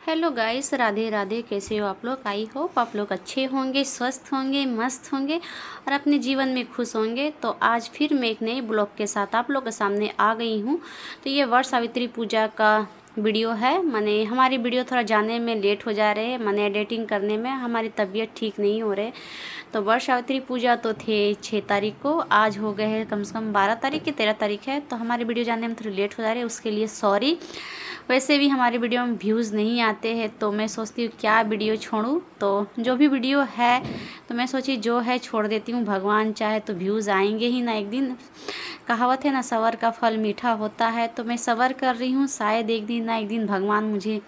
Hello guys, Radhe Radhe. कैसे हो आप लोग? आई होप आप लोग अच्छे होंगे, स्वस्थ होंगे, मस्त होंगे और अपने जीवन में खुश होंगे। तो आज फिर मैं एक नई ब्लॉग के साथ आप लोग के सामने आ गई हूँ। तो ये वट सावित्री पूजा का वीडियो है। माने हमारी वीडियो थोड़ा जाने में लेट हो जा रहे हैं, माने एडिटिंग करने में हमारी तबीयत ठीक नहीं हो रहे। तो वट सावित्री पूजा तो थे 6 तारीख को, आज हो गए हैं कम से कम 12 तारीख की 13 तारीख है। तो हमारी वीडियो जाने में थोड़ी लेट हो जा रही है, उसके लिए सॉरी। वैसे भी हमारी वीडियो में व्यूज़ नहीं आते हैं तो मैं सोचती हूँ क्या वीडियो छोड़ूँ। तो जो भी वीडियो है तो मैं सोची जो है छोड़ देती हूँ, भगवान चाहे तो व्यूज़ आएंगे ही ना एक दिन। कहावत है ना, सबर का फल मीठा होता है। तो मैं सबर कर रही हूँ, शायद एक दिन ना एक दिन भगवान मुझे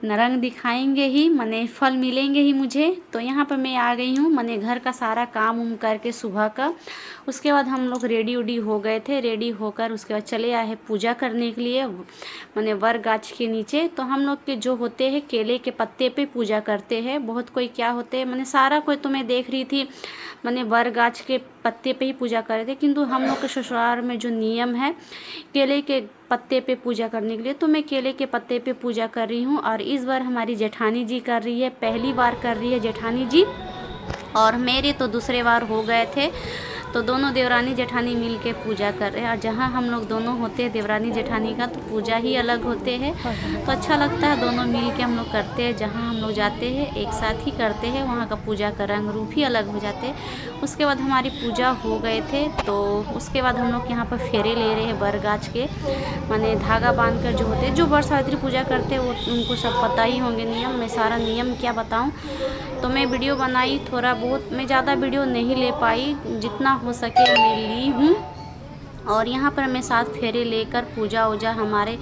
रंग दिखाएंगे ही, मने फल मिलेंगे ही मुझे। तो यहाँ पर मैं आ गई हूँ, मने घर का सारा काम उम करके सुबह का। उसके बाद हम लोग रेडी उडी हो गए थे। रेडी होकर उसके बाद चले आए पूजा करने के लिए, मने वर गाछ के नीचे। तो हम लोग के जो होते हैं केले के पत्ते पे पूजा करते हैं। बहुत कोई क्या होते हैं, मने सारा कोई तो मैं देख रही थी मने वर गाछ के पत्ते पे ही पूजा कर रहे थे। किंतु हम लोग के ससुराल में जो नियम है केले के पत्ते पे पूजा करने के लिए, तो मैं केले के पत्ते पे पूजा कर रही हूँ। और इस बार हमारी जेठानी जी कर रही है, पहली बार कर रही है जेठानी जी। और मेरे तो दूसरे बार हो गए थे। तो दोनों देवरानी जेठानी मिल के पूजा कर रहे हैं। और जहाँ हम लोग दोनों होते हैं देवरानी जेठानी का, तो पूजा ही अलग होते हैं। तो अच्छा लगता है, दोनों मिल के हम लोग करते हैं। जहाँ हम लोग जाते हैं एक साथ ही करते हैं, वहाँ का पूजा का रंग रूप ही अलग हो जाते हैं। उसके बाद हमारी पूजा हो गए थे। तो उसके बाद हम लोग यहाँ पर फेरे ले रहे हैं बरगाछ के, माने धागा बांध कर जो होते हैं, जो वर सावित्री पूजा करते हैं वो उनको सब पता ही होंगे नियम। मैं सारा नियम क्या बताऊँ। तो मैं वीडियो बनाई थोड़ा बहुत, मैं ज़्यादा वीडियो नहीं ले पाई, जितना हो सके मैं ली हूँ। और यहाँ पर मैं 7 फेरे लेकर पूजा वूजा हमारे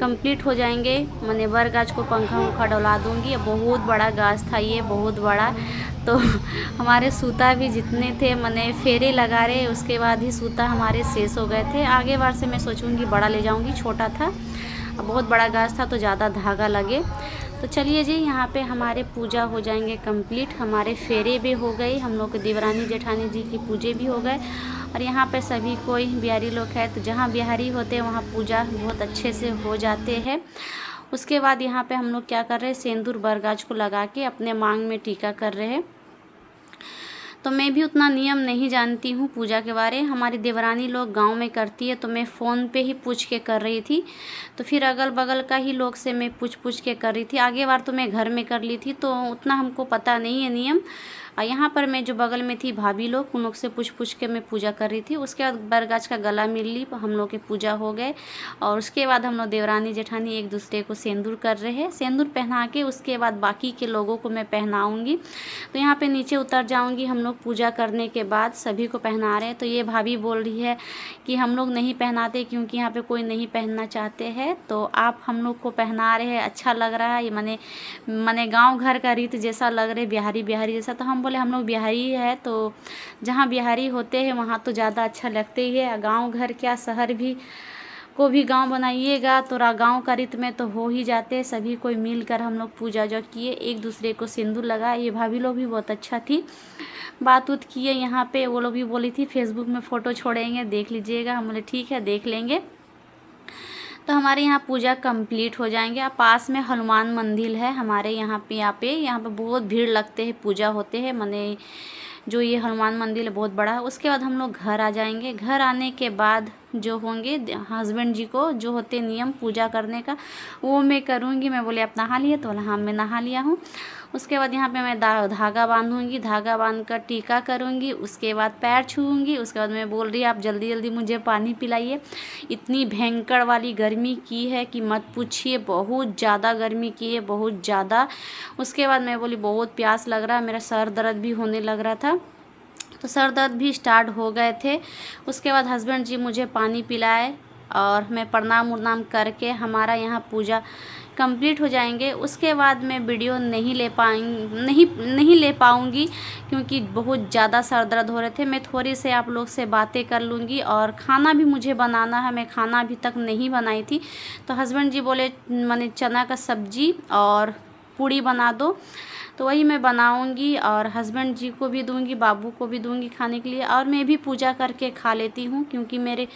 कंप्लीट हो जाएंगे। मैंने वर गाछ को पंखा उंखा डला दूँगी। बहुत बड़ा गाछ था ये, बहुत बड़ा। तो हमारे सूता भी जितने थे मैंने फेरे लगा रहे, उसके बाद ही सूता हमारे शेष हो गए थे। आगे बार से मैं सोचूंगी बड़ा ले जाऊंगी, छोटा था बहुत बड़ा गाछ था तो ज़्यादा धागा लगे। तो चलिए जी, यहाँ पे हमारे पूजा हो जाएंगे कंप्लीट, हमारे फेरे भी हो गए, हम लोग के देवरानी जेठानी जी की पूजे भी हो गए। और यहाँ पे सभी कोई बिहारी लोग है, तो जहाँ बिहारी होते हैं वहाँ पूजा बहुत अच्छे से हो जाते हैं। उसके बाद यहाँ पे हम लोग क्या कर रहे हैं, सेंदूर बरगाछ को लगा के अपने मांग में टीका कर रहे हैं। तो मैं भी उतना नियम नहीं जानती हूँ पूजा के बारे। हमारी देवरानी लोग गांव में करती है, तो मैं फ़ोन पे ही पूछ के कर रही थी। तो फिर अगल बगल का ही लोग से मैं पूछ के कर रही थी। आगे बार तो मैं घर में कर ली थी, तो उतना हमको पता नहीं है नियम। और यहाँ पर मैं जो बगल में थी भाभी लोग, उन लोग से पूछ के मैं पूजा कर रही थी। उसके बाद बरगाछ का गला मिल ली, हम लोग के पूजा हो गए। और उसके बाद हम लोग देवरानी जेठानी एक दूसरे को सेंदूर कर रहे हैं। सेंदूर पहना के उसके बाद बाकी के लोगों को मैं पहनाऊँगी। तो यहाँ पे नीचे उतर जाऊँगी। हम लोग पूजा करने के बाद सभी को पहना रहे हैं। तो ये भाभी बोल रही है कि हम लोग नहीं पहनाते क्योंकि यहाँ पे कोई नहीं पहनना चाहते हैं, तो आप हम लोग को पहना रहे हैं, अच्छा लग रहा है। ये मने गांव घर का रीत जैसा लग रहे, बिहारी बिहारी जैसा। तो हम बोले हम लोग बिहारी है, तो जहाँ बिहारी होते हैं वहाँ तो ज़्यादा अच्छा लगते ही है। गाँव घर क्या, शहर भी को भी गांव बनाइएगा तो गांव का रीत में तो हो ही जाते हैं। सभी कोई मिलकर हम लोग पूजा जो किए, एक दूसरे को सिंदूर लगाए। ये भाभी लोग भी बहुत अच्छा थी, बात उत किए यहाँ पे। वो लोग भी बोली थी फेसबुक में फ़ोटो छोड़ेंगे, देख लीजिएगा। हम बोले ठीक है देख लेंगे। तो हमारे यहाँ पूजा कंप्लीट हो जाएंगे। अब पास में हनुमान मंदिर है हमारे यहाँ पे बहुत भीड़ लगते हैं, पूजा होते हैं। मने जो ये हनुमान मंदिर है बहुत बड़ा है। उसके बाद हम लोग घर आ जाएंगे। घर आने के बाद जो होंगे हस्बैंड जी को जो होते नियम पूजा करने का, वो मैं करूँगी। मैं बोले आप नहा लिए, तो बोला हाँ मैं नहा लिया हूँ। उसके बाद यहाँ पे मैं धागा बांधूंगी, धागा बांध कर टीका करूँगी। उसके बाद पैर छूऊंगी। उसके बाद मैं बोल रही आप जल्दी जल्दी मुझे पानी पिलाइए। इतनी भयंकर वाली गर्मी की है कि मत पूछिए, बहुत ज़्यादा गर्मी की है, बहुत ज़्यादा। उसके बाद मैं बोली बहुत प्यास लग रहा है, मेरा सर दर्द भी होने लग रहा था, तो सर दर्द भी स्टार्ट हो गए थे। उसके बाद हस्बैंड जी मुझे पानी पिलाए और मैं प्रणाम उरनाम करके हमारा यहाँ पूजा कंप्लीट हो जाएंगे। उसके बाद मैं वीडियो नहीं ले पाऊँगी क्योंकि बहुत ज़्यादा सर दर्द हो रहे थे। मैं थोड़ी से आप लोग से बातें कर लूँगी। और खाना भी मुझे बनाना है, मैं खाना अभी तक नहीं बनाई थी। तो हस्बैंड जी बोले मैंने चना का सब्जी और पूड़ी बना दो, तो वही मैं बनाऊंगी और हस्बैंड जी को भी दूंगी, बाबू को भी दूंगी खाने के लिए, और मैं भी पूजा करके खा लेती हूँ क्योंकि मेरे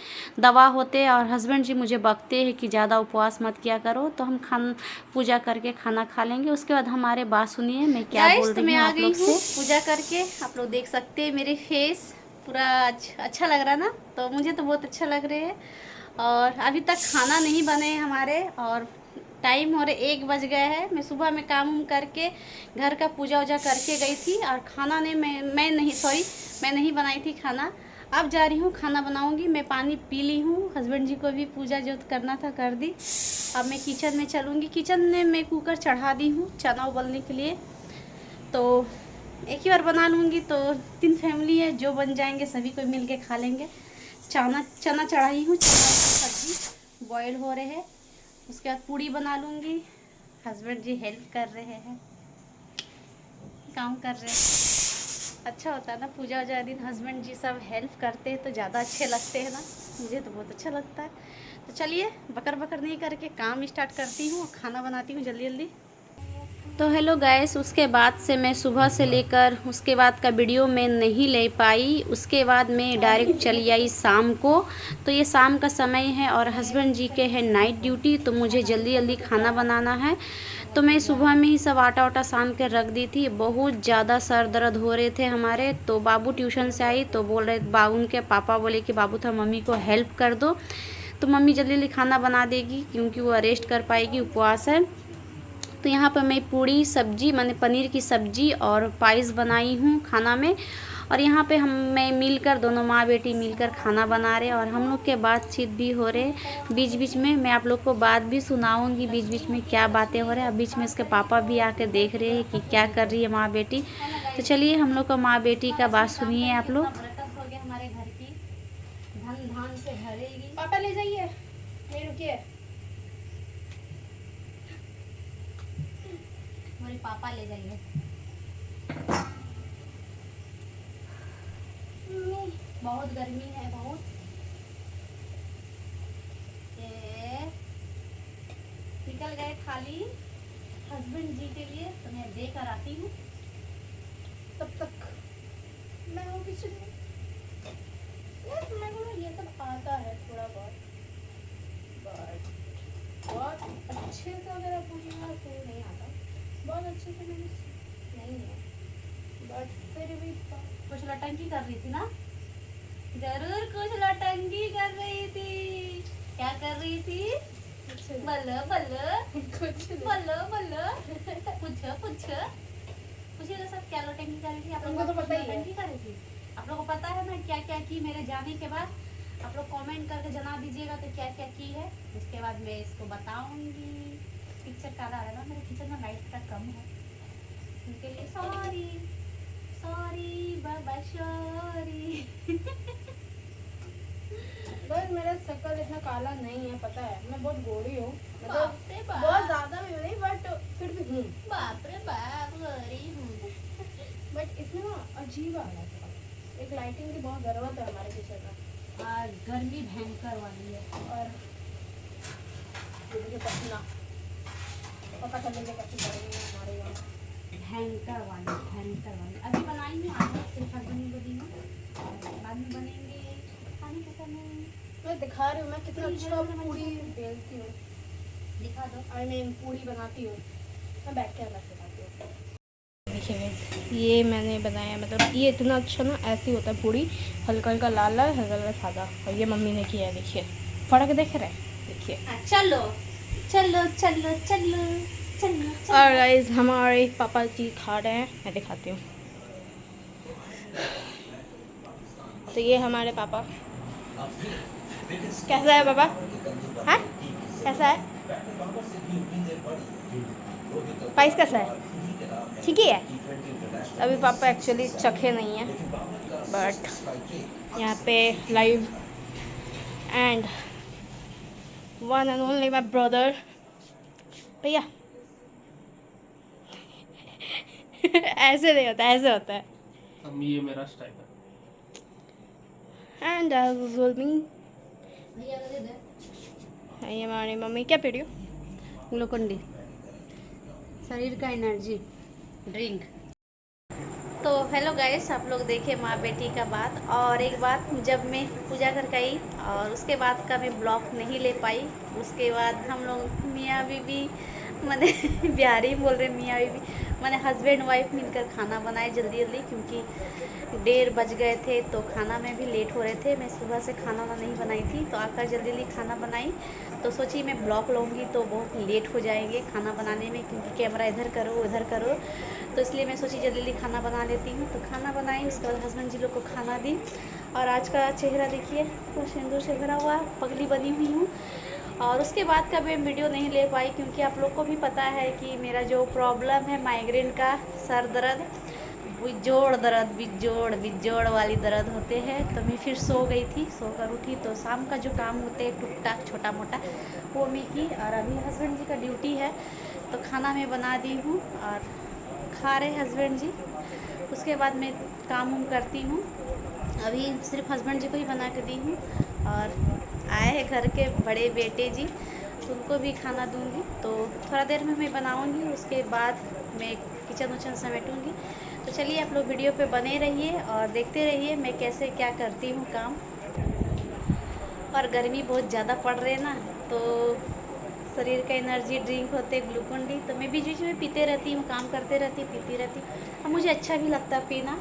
दवा होते हैं और हस्बैंड जी मुझे बकते हैं कि ज़्यादा उपवास मत किया करो। तो हम पूजा करके खाना खा लेंगे। उसके बाद हमारे बात सुनिए मैं क्या बोल रही हूँ आप लोग से। पूजा करके आप लोग देख सकते हैं मेरे फेस पूरा अच्छा लग रहा है ना, तो मुझे तो बहुत अच्छा लग रहे हैं। और अभी तक खाना नहीं बने हमारे और टाइम हो रहे 1 बज गए हैं। मैं सुबह में काम करके घर का पूजा वूजा करके गई थी और खाना ने मैं नहीं बनाई थी खाना। अब जा रही हूँ खाना बनाऊँगी। मैं पानी पी ली हूँ, हस्बैंड जी को भी पूजा जो करना था कर दी। अब मैं किचन में चलूँगी। किचन में मैं कुकर चढ़ा दी हूँ चना उबलने के लिए, तो एक ही बार बना लूँगी। तो 3 फैमिली है, जो बन जाएंगे सभी कोई मिल के खा लेंगे। चना चढ़ाई हूँ, चना की सब्जी बॉयल हो रहे हैं। उसके बाद पूड़ी बना लूँगी। हस्बैंड जी हेल्प कर रहे हैं, काम कर रहे हैं। अच्छा होता है ना पूजा वूजा दिन हस्बैंड जी सब हेल्प करते हैं तो ज़्यादा अच्छे लगते हैं ना, मुझे तो बहुत अच्छा लगता है। तो चलिए बकर बकर नहीं करके काम स्टार्ट करती हूँ, खाना बनाती हूँ जल्दी जल्दी। तो हेलो गाइस, उसके बाद से मैं सुबह से लेकर उसके बाद का वीडियो मैं नहीं ले पाई। उसके बाद मैं डायरेक्ट चली आई शाम को। तो ये शाम का समय है और हस्बैंड जी के है नाइट ड्यूटी, तो मुझे जल्दी जल्दी खाना बनाना है। तो मैं सुबह में ही सब आटा वाटा सान के रख दी थी। बहुत ज़्यादा सर दर्द हो रहे थे हमारे। तो बाबू ट्यूशन से आई तो बोल रहे, बाबू उनके पापा बोले कि बाबू था मम्मी को हेल्प कर दो, तो मम्मी जल्दी जल्दी खाना बना देगी क्योंकि वो अरेस्ट कर पाएगी, उपवास है। तो यहाँ पर मैं पूड़ी सब्जी माने पनीर की सब्जी और पाइस बनाई हूँ खाना में। और यहाँ पे मैं मिलकर दोनों माँ बेटी मिलकर खाना बना रहे और हम लोग के बातचीत भी हो रहे। बीच बीच में मैं आप लोग को बात भी सुनाऊंगी, बीच बीच में क्या बातें हो रहे हैं। अब बीच में इसके पापा भी आकर देख रहे हैं कि क्या कर रही है माँ बेटी। तो चलिए हम लोग का माँ बेटी का बात सुनिए आप लोग। हमारे घर की धन धान से भरेगी। पापा ले जाइए, रुकिए, हमारे पापा ले जाइए। बहुत गर्मी है, बहुत। ये निकल गए खाली हस्बैंड जी के लिए, तो मैं देकर आती हूँ। तब तक मैं हूँ किचन में। मैं बोला ये सब आता है थोड़ा बहुत, बहुत अच्छे से अगर आप पूछेंगे तो नहीं आता। बहुत अच्छे से मैंने नहीं है, बट फिर भी कुछ लटंकी कर रही थी ना, जरूर कुछ लटंकी कर रही थी। क्या कर रही थी? बल्लो बल्लो बल्लो बल्लो पूछो पूछो पूछिए तो सब क्या लटंकी कर रही थी। आप लोगों को तो पता ही है लटंकी कर रही थी। आप लोगों को पता है ना क्या क्या की मेरे जाने के बाद। आप लोग कमेंट करके जना दीजिएगा तो क्या क्या की है। उसके बाद मैं इसको बताऊंगी। पिक्चर काला है ना, मेरे किचन में लाइट का कम है, उनके लिए सॉरी सॉरी बाबा सॉरी। बस मेरा शक्ल इतना काला नहीं है, पता है मैं बहुत गोरी हूँ, मतलब बहुत ज्यादा भी नहीं बट फिर भी हूँ। बाप रे बाप गोरी हूँ। बट इसमें ना अजीब आ रहा है, एक लाइटिंग की बहुत जरूरत है हमारे किचन में। आज गर्मी भयंकर वाली है और मुझे पसीना पता चल गया कैसी गर्मी है हमारे यहाँ, भयंकर वाली। अभी बनाई हूँ आज सिर्फ हस्बैंड को दी हूँ, बाद में बनेंगे खाने के समय। मैं दिखा रही हूँ मैं कितना अच्छा पूरी बेलती हूँ, दिखा दो। आई मीन पूरी बनाती हूँ मैं, बैठ के अलग बनाती हूँ। देखिए ये मैंने बनाया, मतलब ये इतना अच्छा ना, ऐसे ही होता है पूरी, हल्का हल्का लाल लाल हल्का हल्का सादा, और ये मम्मी ने किया है, देखिए फर्क देख रहे हैं, देखिए। चलो चलो चलो चलो चलो। और गाइस हमारे पापा जी खा रहे हैं, मैं दिखाती हूँ। तो ये हमारे पापा, कैसा है पापा? हाँ कैसा है? पाइस कैसा है? ठीक ही है। अभी पापा एक्चुअली चखे नहीं हैं, बट यहाँ पे live and one and only my brother भैया। ऐसे नहीं होता, ऐसे होता है। ये मेरा स्टाइल है। एंड ये हमारी मम्मी क्या पी रही हो? Glucon D. शरीर का एनर्जी ड्रिंक। तो हेलो गाइस, आप लोग देखे माँ बेटी का बात। और एक बात, जब मैं पूजा कर गई और उसके बाद का मैं ब्लॉग नहीं ले पाई। उसके बाद हम लोग मियाँ बीवी मैंने बिहारी बोल रहे मियाँ बीवी, मैंने हस्बैंड वाइफ मिलकर खाना बनाए जल्दी जल्दी, क्योंकि 1:30 बज गए थे तो खाना में भी लेट हो रहे थे। मैं सुबह से खाना नहीं बनाई थी तो आकर जल्दी जल्दी खाना बनाई। तो सोची मैं ब्लॉग लूँगी तो बहुत लेट हो जाएंगे खाना बनाने में, क्योंकि कैमरा इधर करो उधर करो। तो इसलिए मैं सोची जल्दी जल्दी खाना बना लेती हूँ। तो खाना बनाई, उसके बाद हस्बैंड जी लोग को खाना दी। और आज का चेहरा देखिए, पूरा सिंदूर से भरा हुआ, पगली बनी हुई हूँ। और उसके बाद का मैं वीडियो नहीं ले पाई, क्योंकि आप लोग को भी पता है कि मेरा जो प्रॉब्लम है माइग्रेन का, सर दर्द, बिजोड़ दर्द, बिजोड़ वाली दर्द होते हैं। तो मैं फिर सो गई थी, सोकर उठी तो शाम का जो काम होते हैं टुक टाक छोटा मोटा वो मैं की। और अभी हस्बैंड जी का ड्यूटी है तो खाना मैं बना दी हूँ और खा रहे हस्बैंड जी। उसके बाद मैं काम उम करती हूँ। अभी सिर्फ हस्बैंड जी को ही बना के दी हूँ। और आए हैं घर के बड़े बेटे जी, उनको भी खाना दूँगी। तो थोड़ा देर में मैं बनाऊँगी, उसके बाद मैं किचन उचन समेटूँगी। तो चलिए आप लोग वीडियो पे बने रहिए और देखते रहिए मैं कैसे क्या करती हूँ काम। और गर्मी बहुत ज़्यादा पड़ रही है ना, तो शरीर का एनर्जी ड्रिंक होते ग्लूकोन डी, तो मैं बीच बीच में पीते रहती हूँ, काम करते रहती पीती रहती। और मुझे अच्छा भी लगता है पीना,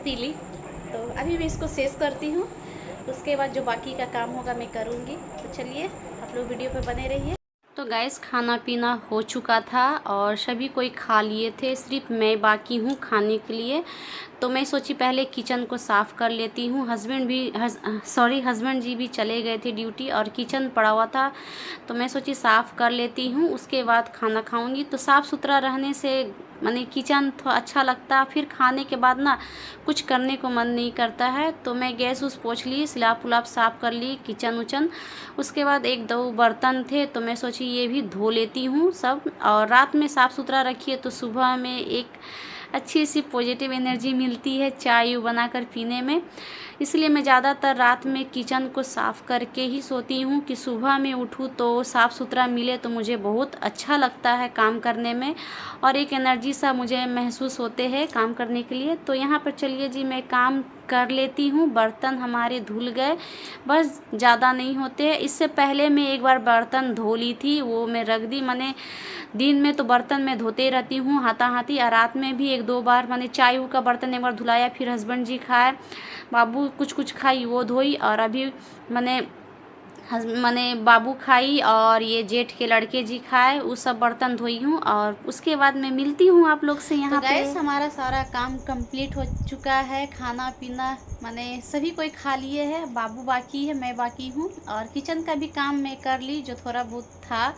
पी ली। तो अभी मैं इसको शेष करती हूँ, उसके बाद जो बाकी का काम होगा मैं करूँगी। तो चलिए आप लोग वीडियो पे बने रहिए। तो गैस खाना पीना हो चुका था और सभी कोई खा लिए थे, सिर्फ मैं बाकी हूँ खाने के लिए। तो मैं सोची पहले किचन को साफ़ कर लेती हूँ। हस्बैंड जी भी चले गए थे ड्यूटी और किचन पड़ा हुआ था, तो मैं सोची साफ़ कर लेती हूँ, उसके बाद खाना खाऊंगी। तो साफ़ सुथरा रहने से माने किचन थोड़ा अच्छा लगता, फिर खाने के बाद ना कुछ करने को मन नहीं करता है। तो मैं गैस उस पोंछ ली, स्लैब उलाब साफ़ कर ली, किचन उचन। उसके बाद 1-2 बर्तन थे तो मैं सोची ये भी धो लेती हूँ सब। और रात में साफ़ सुथरा रखिए तो सुबह में एक अच्छी सी पॉजिटिव एनर्जी मिलती है चाय बनाकर पीने में। इसलिए मैं ज़्यादातर रात में किचन को साफ़ करके ही सोती हूँ कि सुबह में उठूँ तो साफ़ सुथरा मिले, तो मुझे बहुत अच्छा लगता है काम करने में और एक एनर्जी सा मुझे महसूस होते हैं काम करने के लिए। तो यहाँ पर चलिए जी मैं काम कर लेती हूँ। बर्तन हमारे धुल गए, बस ज़्यादा नहीं होते हैं। इससे पहले मैं एक बार बर्तन धो ली थी, वो मैं रख दी। मैंने दिन में तो बर्तन मैं धोते रहती हूँ हाथाहाथी, और रात में भी 1-2 बार मैंने चाय का बर्तन एक बार धुलाया, फिर हस्बैंड जी खाए, बाबू कुछ खाई वो धोई। और अभी मैंने बाबू खाई और ये जेठ के लड़के जी खाए, वो सब बर्तन धोई हूँ। और उसके बाद मैं मिलती हूँ आप लोग से यहाँ पे। गैस हमारा सारा काम कंप्लीट हो चुका है, खाना पीना मैंने सभी कोई खा लिए है, बाबू बाकी है, मैं बाकी हूँ। और किचन का भी काम मैं कर ली जो थोड़ा बहुत था।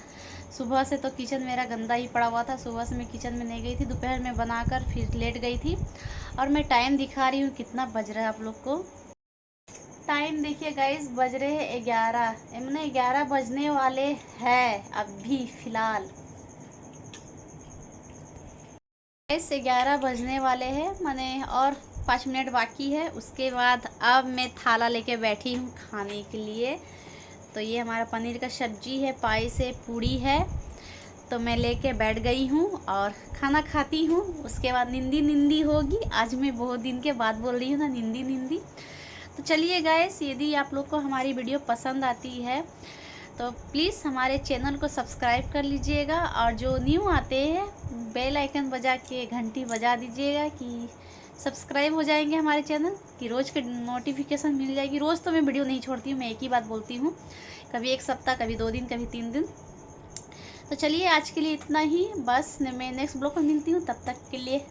सुबह से तो किचन मेरा गंदा ही पड़ा हुआ था, सुबह से मैं किचन में नहीं गई थी, दोपहर में बनाकर फिर लेट गई थी। और मैं टाइम दिखा रही हूँ कितना बज रहा है आप लोग को। टाइम देखिए गाइस, बज रहे हैं 11, मैंने 11 बजने वाले हैं अभी फ़िलहाल। गाइस 11 बजने वाले हैं, मैंने और 5 मिनट बाकी है। उसके बाद अब मैं थाला लेके बैठी हूँ खाने के लिए। तो ये हमारा पनीर का सब्जी है, पाई से पूड़ी है, तो मैं लेके बैठ गई हूँ और खाना खाती हूँ। उसके बाद निंदी होगी। आज मैं बहुत दिन के बाद बोल रही हूँ ना, निंदी। तो चलिए गाइस, यदि आप लोग को हमारी वीडियो पसंद आती है तो प्लीज़ हमारे चैनल को सब्सक्राइब कर लीजिएगा, और जो न्यू आते हैं बेल आइकन बजा के घंटी बजा दीजिएगा कि सब्सक्राइब हो जाएंगे हमारे चैनल, कि रोज़ के नोटिफिकेशन मिल जाएगी। रोज़ तो मैं वीडियो नहीं छोड़ती हूँ, मैं एक ही बात बोलती हूँ, कभी 1 सप्ताह, कभी 2 दिन, कभी 3 दिन। तो चलिए आज के लिए इतना ही, बस मैं नेक्स्ट ब्लॉग में मिलती हूँ। तब तक के लिए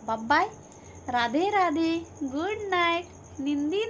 bye bye, Radhe Radhe, good night, निंदी।